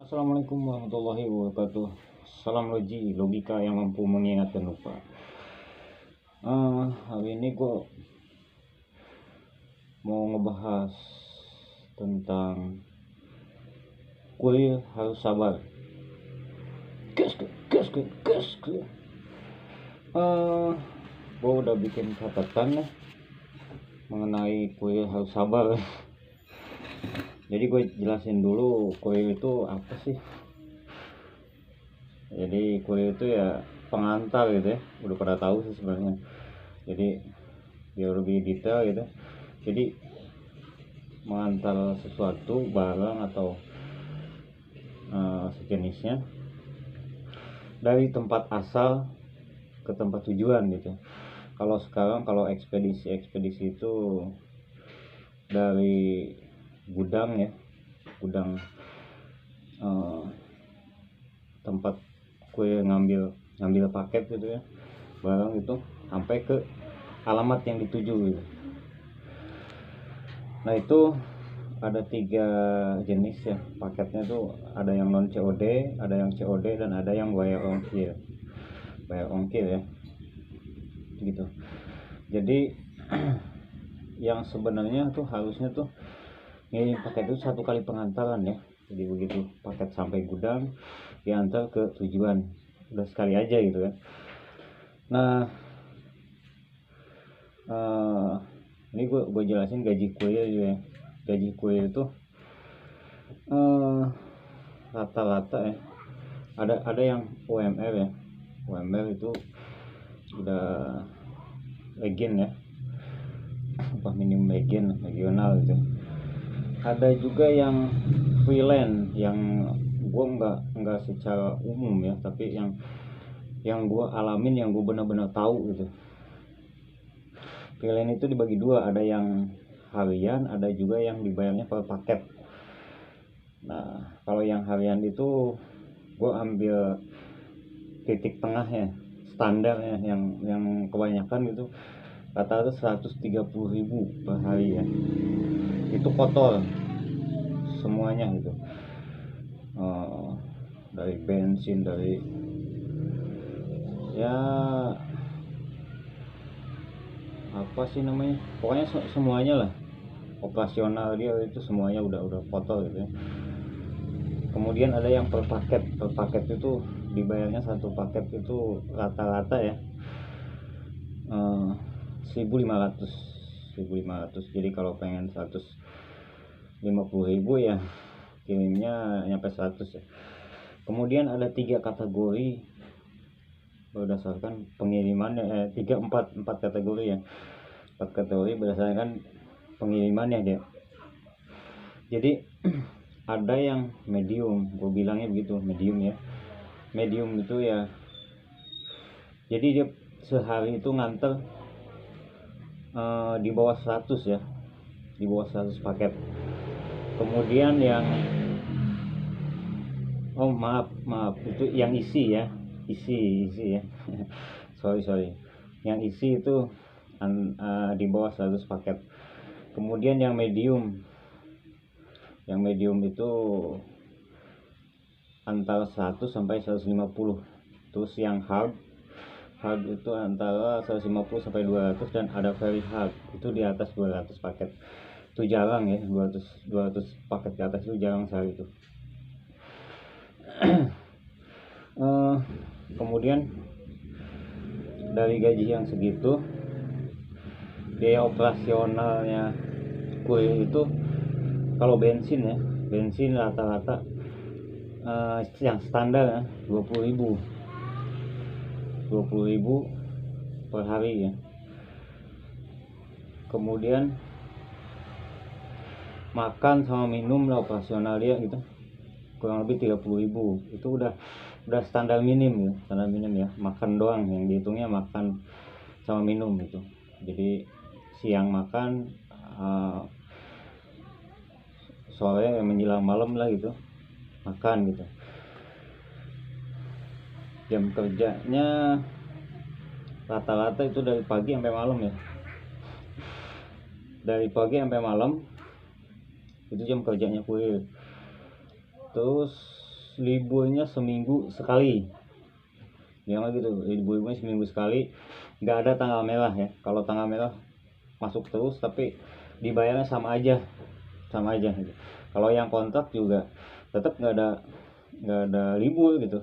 Assalamualaikum warahmatullahi wabarakatuh. Salam logi, logika yang mampu mengingatkan lupa. Hari ini gue mau ngebahas tentang kuliah harus sabar. Gas. Gue udah bikin catatan nih mengenai kuliah harus sabar. Jadi gue jelasin dulu kuliah itu apa sih. Jadi kuliah itu ya pengantar gitu ya, udah pada tahu sih sebenarnya. Jadi biar lebih detail gitu, jadi mengantar sesuatu, barang atau sejenisnya dari tempat asal ke tempat tujuan gitu. Kalau sekarang kalau ekspedisi itu dari gudang ya, gudang tempat kue ngambil paket gitu ya, barang itu sampai ke alamat yang dituju gitu. Nah itu ada 3 jenis ya paketnya tuh, ada yang non COD, ada yang COD, dan ada yang bayar ongkir ya gitu. Jadi yang sebenarnya tuh harusnya tuh ngirim paket itu 1 kali pengantaran ya. Jadi begitu paket sampai gudang diantar ke tujuan, udah sekali aja gitu kan. Nah ini gue jelasin gaji kuliah juga ya. Gaji kuliah itu rata-rata ya, ada yang UMR ya. UMR itu udah legend ya, upah minimum regional gitu. Ada juga yang freelance, yang gue nggak secara umum ya, tapi yang gue alamin, yang gue benar-benar tahu gitu. Freelance itu dibagi 2, ada yang harian, ada juga yang dibayarnya per paket. Nah kalau yang harian itu gue ambil titik tengahnya, standarnya, yang kebanyakan gitu rata-rata 130.000 per hari ya. Itu kotor semuanya gitu, dari bensin, dari ya apa sih namanya, pokoknya semuanya lah, operasional dia itu semuanya udah kotor gitu ya. Kemudian ada yang per paket itu dibayarnya, 1 paket itu rata-rata ya 1.500. Jadi kalau pengen 150.000 ya kirimnya nyampe 100 ya. Kemudian ada 3 kategori berdasarkan pengirimannya, 4 kategori ya. 4 kategori berdasarkan pengirimannya dia. Jadi ada yang medium, gue bilangnya begitu, medium ya. Medium itu ya, jadi dia sehari itu nganter di bawah 100 ya, di bawah 100 paket. Kemudian yang maaf itu yang isi ya, isi ya. sorry yang isi itu di bawah 100 paket. Kemudian yang medium itu antara 100 sampai 150. Terus yang hard itu antara 150 sampai 200, dan ada very hard itu di atas 200 paket. Itu jarang ya, 200 paket ke atas itu jarang sehari itu. Kemudian dari gaji yang segitu, biaya operasionalnya kuliah itu, kalau bensin rata-rata yang standar ya 20.000 per hari ya. Kemudian makan sama minum lah operasional dia gitu, kurang lebih 30.000. Itu udah standar minim ya, makan doang yang dihitungnya, makan sama minum gitu. Jadi siang makan, sore menjelang malam lah gitu makan gitu. Jam kerjanya rata-rata itu dari pagi sampai malam ya, dari pagi sampai malam itu jam kerjanya kuliah. Terus liburnya seminggu sekali, ya gitu, liburnya seminggu sekali, nggak ada tanggal merah ya. Kalau tanggal merah masuk terus, tapi dibayarnya sama aja gitu. Kalau yang kontrak juga tetap nggak ada libur gitu,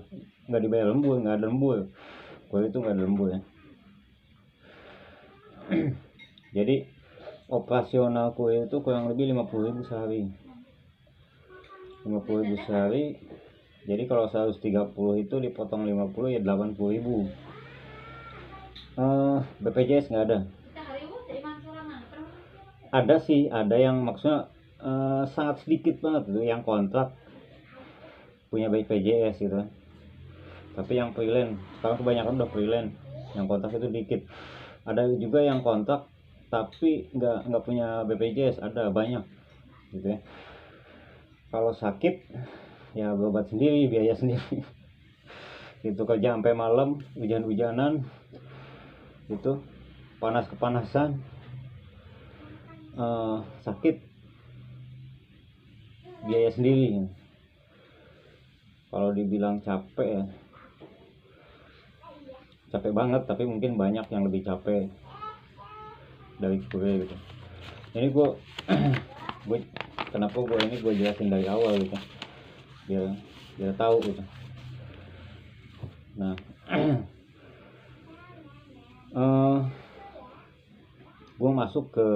nggak dibayar lembur, nggak ada lembur. Gue itu nggak ada lembur ya. Jadi operasional kue itu kurang lebih 50.000 sehari. 50.000 sehari. Jadi kalau 130 itu dipotong 50 ya 80.000. BPJS nggak ada. Ada sih, ada yang maksudnya sangat sedikit banget tuh yang kontrak punya BPJS gitu. Tapi yang freelance sekarang kebanyakan udah freelance, yang kontrak itu dikit. Ada juga yang kontrak tapi nggak punya BPJS, ada banyak gitu ya. Kalau sakit ya berobat sendiri, biaya sendiri. Itu kerja sampai malam, hujan-hujanan gitu, panas-kepanasan, sakit, biaya sendiri. Kalau dibilang capek ya capek banget, tapi mungkin banyak yang lebih capek dari gue gitu. Ini gue kenapa gue jelasin dari awal gitu, biar tahu gitu. Nah, gue masuk ke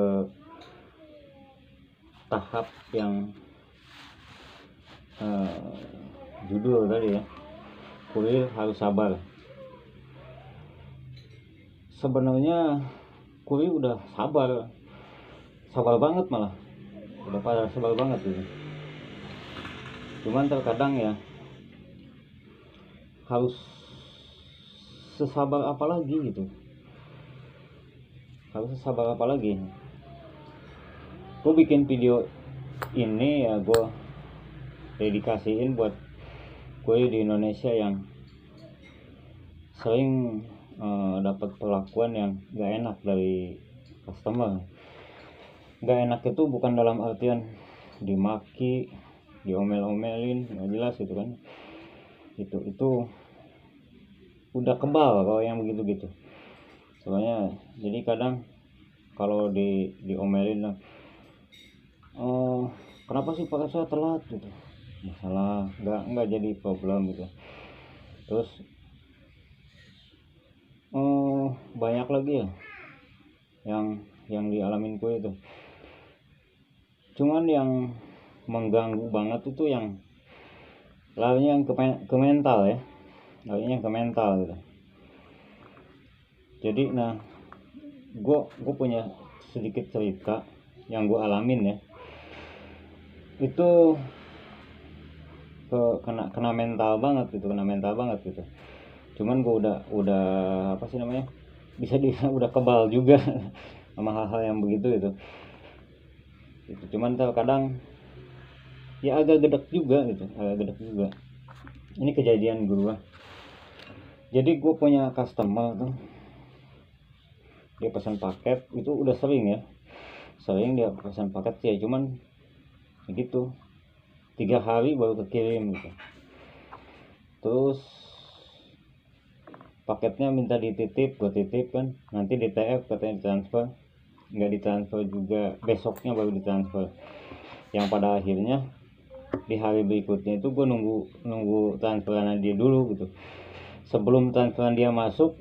tahap yang judul tadi ya, kuliah harus sabar. Sebenarnya kuliah udah sabar banget, malah udah pada sabar banget gitu. Cuman terkadang ya harus sesabar apa lagi gitu, gue bikin video ini ya, gue dedikasiin buat gue di Indonesia yang sering dapat perlakuan yang gak enak dari customer. Gak enak itu bukan dalam artian dimaki, diomel-omelin, nggak jelas gitu kan. Itu udah kebal kalau yang begitu soalnya. Jadi kadang kalau diomelin, kenapa sih pakai saya telat gitu, masalah nggak jadi problem gitu. Terus banyak lagi ya yang dialamin gue itu. Cuman yang mengganggu banget itu yang larinya ke mental ya, larinya ke mental gitu. Jadi gue punya sedikit cerita yang gue alamin ya, itu kena mental banget gitu. Cuman gue udah apa sih namanya, bisa dibilang udah kebal juga sama hal-hal yang begitu itu. Cuman terkadang ya agak gedek juga. Ini kejadian gue. Jadi gue punya customer tuh, dia pesan paket, itu udah sering dia pesan paket sih ya, cuman begitu 3 hari baru kekirim gitu. Terus paketnya minta dititip, gue titip kan, nanti di TF katanya ditransfer, nggak ditransfer juga, besoknya baru ditransfer. Yang pada akhirnya di hari berikutnya itu gue nunggu transferan dia dulu gitu. Sebelum transferan dia masuk,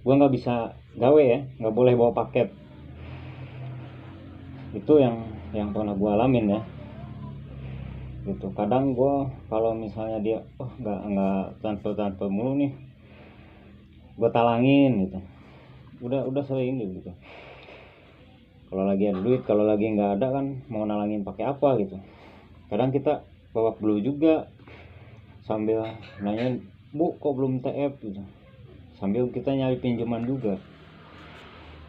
gue nggak bisa gawe ya, nggak boleh bawa paket. Itu yang pernah gue alamin ya gitu. Kadang gue kalau misalnya dia nggak transfer mulu nih, gue talangin gitu. Udah sering gitu. Kalau lagi ada duit, kalau lagi nggak ada kan mau nalangin pakai apa gitu. Kadang kita bawa dulu juga sambil nanya, bu kok belum TF gitu, sambil kita nyari pinjaman juga.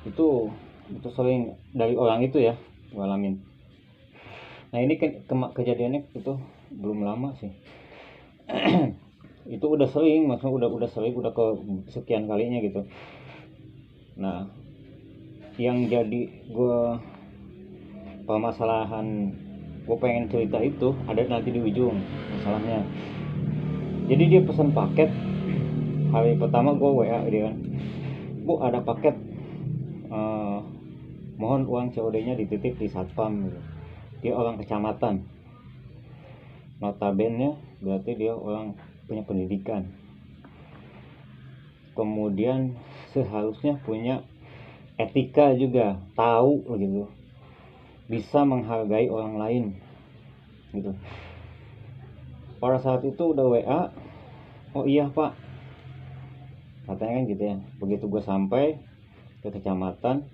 Itu sering dari orang itu ya gue alamin. Nah ini kejadiannya itu belum lama sih. Itu udah sering, maksudnya udah sering, udah ke sekian kalinya gitu. Nah yang jadi gue permasalahan gue pengen cerita itu ada nanti di ujung masalahnya. Jadi dia pesan paket hari pertama, gue WA dia kan, Bu ada paket, mohon uang COD-nya dititip di satpam gitu. Dia orang kecamatan, notabene berarti dia orang punya pendidikan, kemudian seharusnya punya etika juga, tahu gitu, bisa menghargai orang lain gitu. Pada saat itu udah WA, oh iya Pak katanya kan gitu ya. Begitu gue sampai ke kecamatan,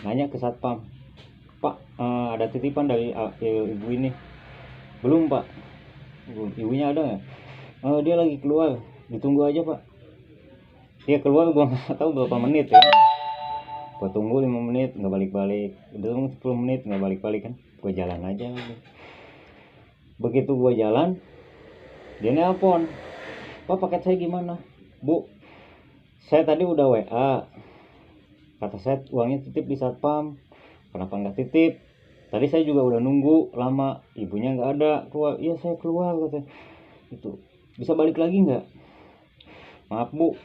nanya ke satpam, Pak ada titipan dari ibu ini. Belum Pak. Ibunya ada nggak? Dia lagi keluar, ditunggu aja Pak. Dia keluar, gue nggak tahu berapa menit ya. Gue tunggu 5 menit nggak balik-balik, udah tunggu 10 menit nggak balik-balik kan. Gue jalan aja. Begitu gue jalan, dia nelpon, Pak paket saya gimana? Bu, saya tadi udah WA, kata saya uangnya titip di satpam, kenapa nggak titip? Tadi saya juga udah nunggu lama, ibunya nggak ada keluar. Iya saya keluar katanya. Itu bisa balik lagi nggak? Maaf Bu,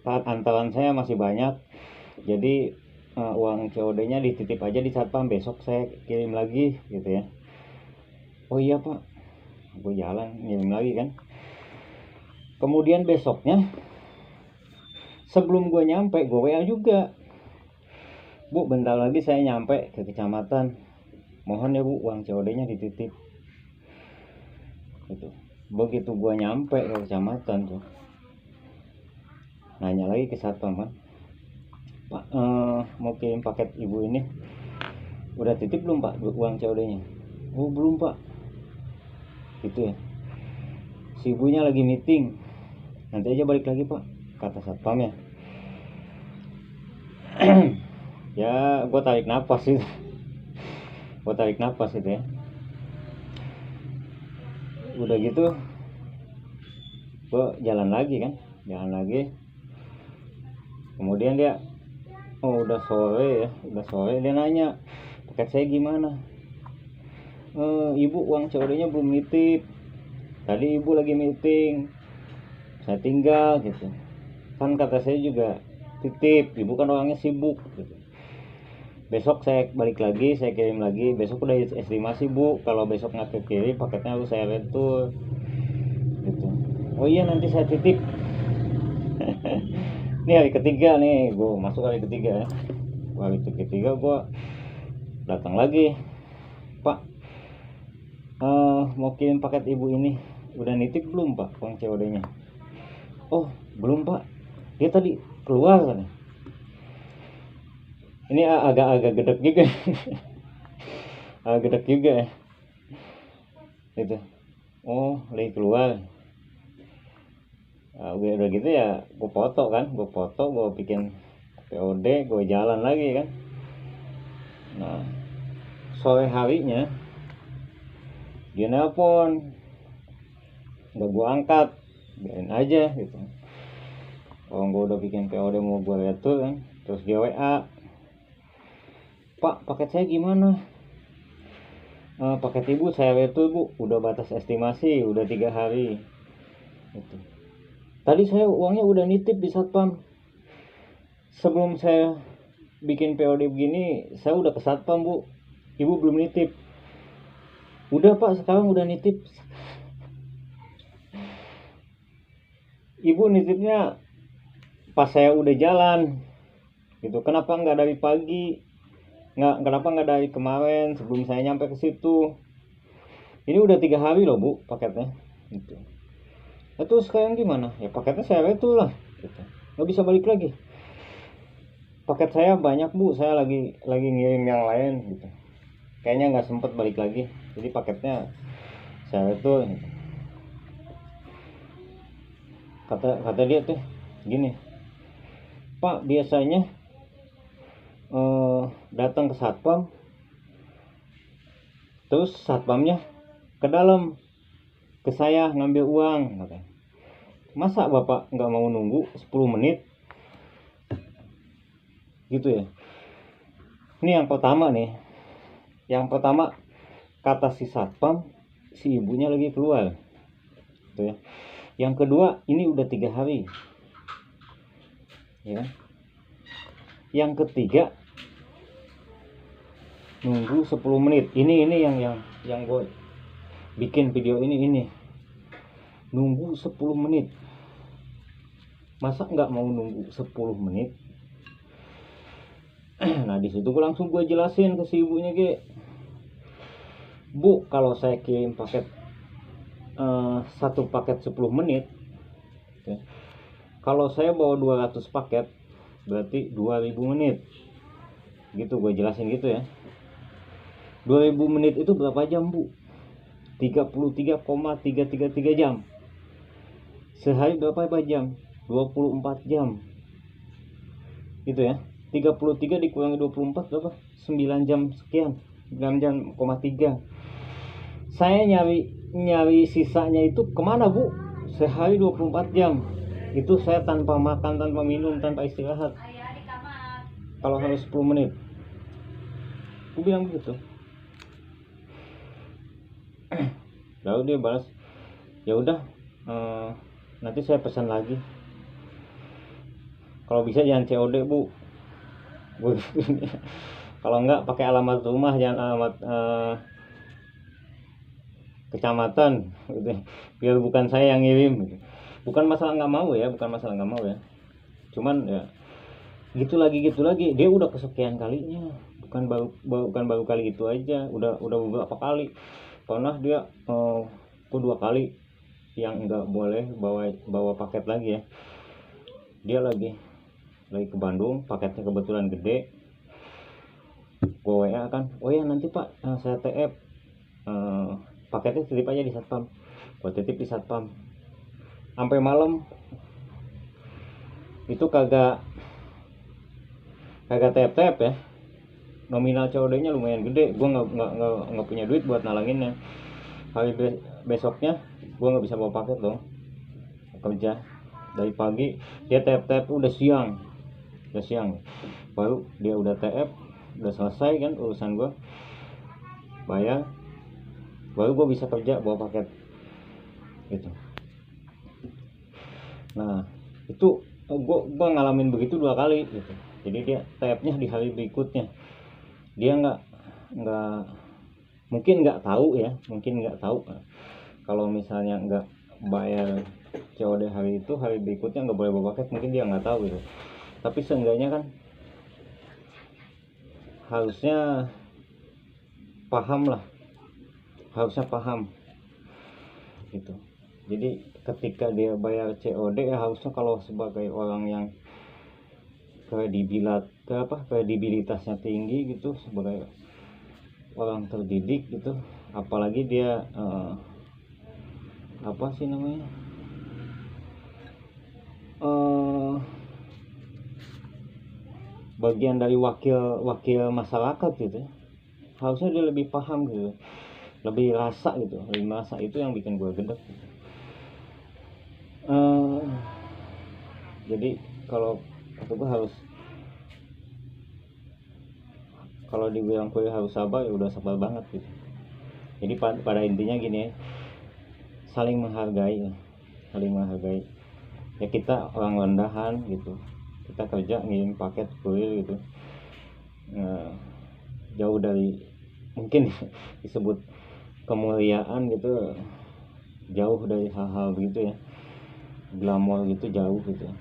antalan saya masih banyak, jadi uang COD-nya dititip aja di satpam, besok saya kirim lagi gitu ya. Oh iya Pak. Gue jalan ngirim lagi kan. Kemudian besoknya sebelum gue nyampe, gue WA juga, Bu bentar lagi saya nyampe ke kecamatan, mohon ya Bu uang COD-nya dititip gitu. Begitu gue nyampe ke kecamatan tuh, nanya lagi ke satpam kan, Pak mau kirim paket ibu ini, udah titip belum Pak uang COD-nya? Oh belum Pak. Gitu ya, si ibunya lagi meeting, nanti aja balik lagi Pak, kata satpam ya. Ya gue tarik nafas itu, ya. Udah gitu gue jalan lagi. Kemudian dia udah sore dia nanya, paket saya gimana? Ibu uang COD-nya belum nitip, tadi ibu lagi meeting, saya tinggal gitu kan, kata saya juga titip, ibu kan orangnya sibuk gitu. Besok saya balik lagi, saya kirim lagi, besok udah estimasi Bu, kalau besok nggak kirim paketnya harus saya retur gitu. Oh iya nanti saya titip. Ini hari ketiga nih, gue masuk hari ketiga ya. Hari ketiga gue datang lagi, Pak mau kirim paket ibu ini, udah nitip belum Pak uang COD-nya? Oh belum Pak, dia tadi keluar kan. Ini agak gedek juga. Gedek juga ya itu. Oh lagi keluar. Udah gitu ya, gue foto, gue bikin POD, gue jalan lagi kan. Nah sore harinya dia nelpon, nggak gue angkat, biarin aja gitu. Kalau gue udah bikin POD mau gue retur kan, terus dia WA, Pak paket saya gimana? Paket ibu saya retur Bu, udah batas estimasi, udah 3 hari gitu. Tadi saya uangnya udah nitip di satpam, sebelum saya bikin POD begini saya udah ke satpam Bu, ibu belum nitip. Udah Pak, sekarang udah nitip. Ibu nitipnya pas saya udah jalan gitu, kenapa nggak dari pagi, kenapa nggak dari kemarin sebelum saya nyampe ke situ? Ini udah 3 hari loh Bu paketnya gitu. Nah, terus sekarang gimana? Ya paketnya saya retur lah gitu. Nggak bisa balik lagi. Paket saya banyak Bu, saya lagi ngirim yang lain gitu. Kayaknya nggak sempet balik lagi, jadi paketnya saya retur gitu. Kata dia tuh gini, Pak biasanya datang ke satpam, terus satpamnya ke dalam ke saya ngambil uang katanya. Masa Bapak nggak mau nunggu 10 menit gitu ya? Ini yang pertama nih, Yang pertama, kata si satpam, si ibunya lagi keluar, gitu ya. Yang kedua, ini udah 3 hari, ya. Yang ketiga, nunggu 10 menit. Ini yang gue bikin video ini nunggu 10 menit. Masa nggak mau nunggu 10 menit? Nah, di situ gue langsung jelasin ke si ibunya, Bu, kalau saya kirim paket satu paket 10 menit, okay. Kalau saya bawa 200 paket berarti 2000 menit. Gitu gue jelasin gitu ya. 2000 menit itu berapa jam, Bu? 33,333 jam. Sehari berapa jam? 24 jam. Gitu ya. 33 dikurangi 24 berapa? 9 jam sekian. 9 jam, 3. Saya nyari sisanya itu kemana, Bu? Sehari 24 jam. Itu saya tanpa makan, tanpa minum, tanpa istirahat. Kalau harus 10 menit. Aku bilang begitu. Lalu dia balas, ya udah, nanti saya pesan lagi. Kalau bisa jangan COD, Bu. Kalau enggak pakai alamat rumah, jangan alamat kecamatan gitu. Biar bukan saya yang ngirim. Bukan masalah nggak mau ya, cuman ya gitu lagi dia udah kesekian kalinya, bukan baru kali itu aja, udah beberapa kali. Pernah dia kedua kali yang nggak boleh bawa paket lagi ya. Dia lagi ke Bandung, paketnya kebetulan gede. Gue WA kan, oh ya nanti Pak, saya TF, paketnya titip aja di satpam. Gue titip di satpam sampai malam itu kagak TF ya. Nominal COD-nya lumayan gede. Gue nggak punya duit buat nalanginnya. Hari besoknya gue nggak bisa bawa paket dong, kerja dari pagi. Dia TF udah siang baru dia udah TF, udah selesai kan urusan gue, bayar, baru gue bisa kerja bawa paket gitu. Nah itu gue ngalamin begitu 2 kali gitu. Jadi dia TF-nya di hari berikutnya. Dia mungkin nggak tahu kalau misalnya nggak bayar COD hari itu, hari berikutnya nggak boleh bawa paket, mungkin dia nggak tahu gitu. Tapi seenggaknya kan harusnya paham gitu. Jadi ketika dia bayar COD ya harusnya, kalau sebagai orang yang kredibilitasnya tinggi gitu, sebagai orang terdidik gitu, apalagi dia bagian dari wakil masyarakat gitu, harusnya dia lebih paham gitu, lebih rasa gitu, itu yang bikin gue gedek gitu. Jadi kalau gue kalau dibilang gue harus sabar, ya udah sabar banget gitu. Jadi pada intinya gini ya, saling menghargai ya. Kita orang rendahan gitu, kita kerja ngirim paket kurir gitu, jauh dari mungkin disebut kemuliaan gitu, jauh dari hal-hal begitu ya, glamor gitu, jauh gitu.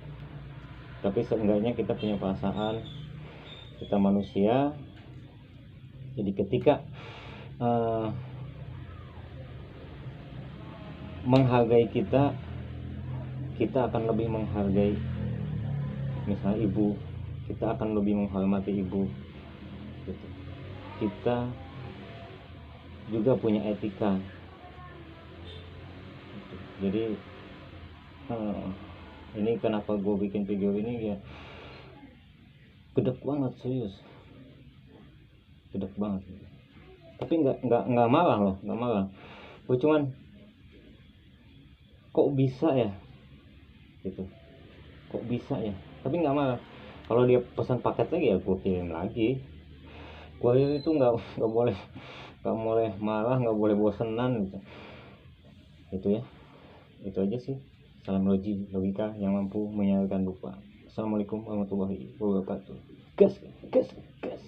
Tapi seenggaknya kita punya perasaan, kita manusia. Jadi ketika menghargai kita akan lebih menghargai misalnya ibu, kita akan lebih menghormati ibu gitu. Kita juga punya etika gitu. Jadi ini kenapa gue bikin video ini ya, gedek banget, serius gedek banget. Tapi nggak marah loh, gue cuman kok bisa ya gitu, tapi nggak marah. Kalau dia pesan paket lagi ya gue kirim lagi kuliah itu nggak boleh malah, nggak boleh bosenan gitu. Itu ya, itu aja sih. Salam logika yang mampu menyatukan lupa. Assalamualaikum warahmatullahi wabarakatuh. Gas gas gas.